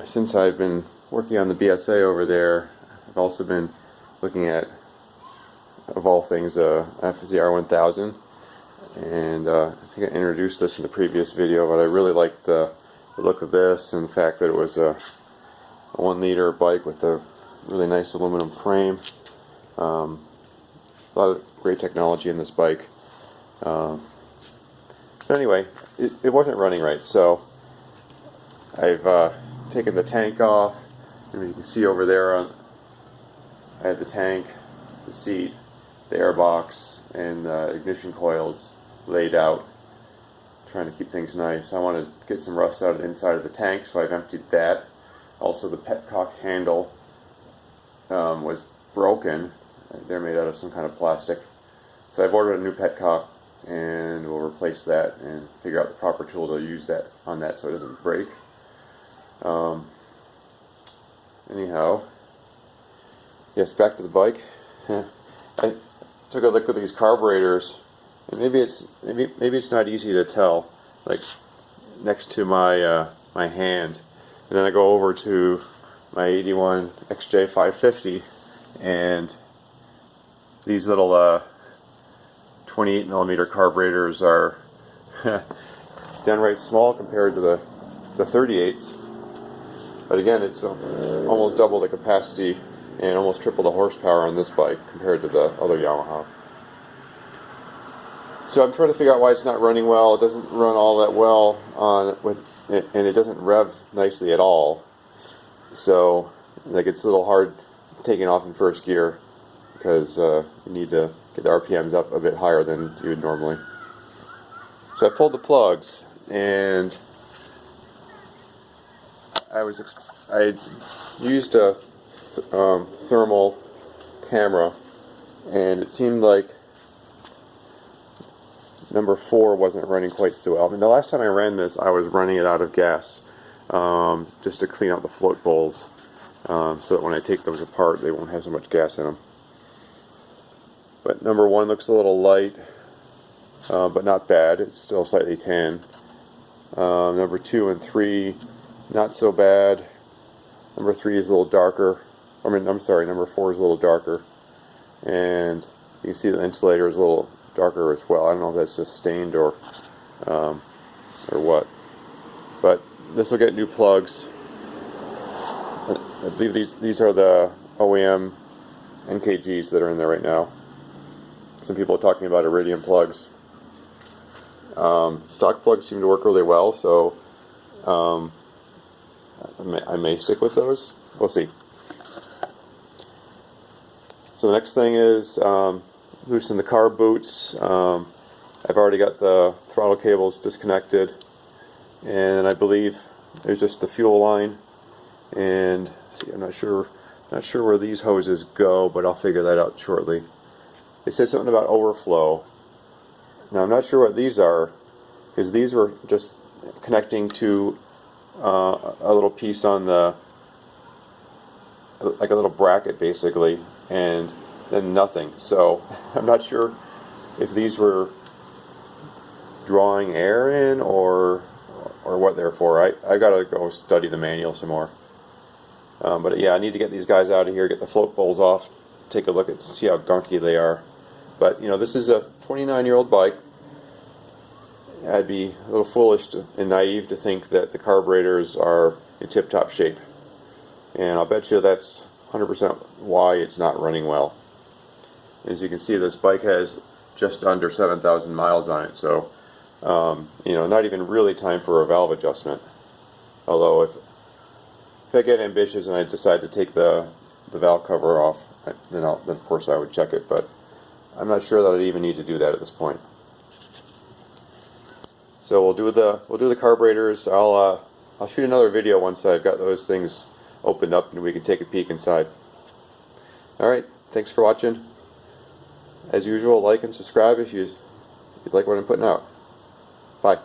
since I've been working on the BSA over there, I've also been looking at, of all things, FZR1000. And I think I introduced this in the previous video, but I really liked the look of this and the fact that it was a 1-liter bike with a really nice aluminum frame. A lot of great technology in this bike. But anyway, it wasn't running right, so I've taken the tank off, and you can see over there I have the tank, the seat, the airbox, and the ignition coils laid out, trying to keep things nice. I want to get some rust out of the inside of the tank, so I've emptied that. Also, the petcock handle was broken. They're made out of some kind of plastic, so I've ordered a new petcock, and we'll replace that and figure out the proper tool to use that on that so it doesn't break. Anyhow, yes, back to the bike. I took a look at these carburetors, and maybe it's not easy to tell, like next to my my hand, and then I go over to my 81 XJ550, and these little 28mm carburetors are downright small compared to the 38s. But again, it's almost double the capacity and almost triple the horsepower on this bike compared to the other Yamaha. So I'm trying to figure out why it's not running well. It doesn't run all that well and it doesn't rev nicely at all. So like it's a little hard taking off in first gear because you need to get the RPMs up a bit higher than you would normally. So I pulled the plugs, and I used a thermal camera, and it seemed like number 4 wasn't running quite so well. I mean, the last time I ran this, I was running it out of gas, just to clean out the float bowls, so that when I take those apart, they won't have so much gas in them. But number 1 looks a little light, but not bad. It's still slightly tan. Number 2 and 3, not so bad. Number 3 is a little darker. I'm sorry, number 4 is a little darker. And you can see the insulator is a little darker as well. I don't know if that's just stained or what. But this will get new plugs. I believe these are the OEM NKGs that are in there right now. Some people are talking about iridium plugs. Stock plugs seem to work really well, so I may stick with those. We'll see. So the next thing is loosen the carb boots. I've already got the throttle cables disconnected, and I believe there's just the fuel line. And see, I'm not sure where these hoses go, but I'll figure that out shortly. They said something about overflow. Now I'm not sure what these are, because these were just connecting to a little piece on like a little bracket basically, and then nothing. So I'm not sure if these were drawing air in or what they're for. I gotta go study the manual some more. But yeah, I need to get these guys out of here, get the float bowls off, take a look at, see how gunky they are. But you know, this is a 29-year-old bike. I'd be a little foolish and naive to think that the carburetors are in tip-top shape. And I'll bet you that's 100% why it's not running well. As you can see, this bike has just under 7,000 miles on it, so you know, not even really time for a valve adjustment. Although if I get ambitious and I decide to take the valve cover off, then of course I would check it, but I'm not sure that I'd even need to do that at this point. So we'll do the carburetors. I'll shoot another video once I've got those things opened up and we can take a peek inside. Alright, thanks for watching. As usual, like and subscribe if you'd like what I'm putting out. Bye.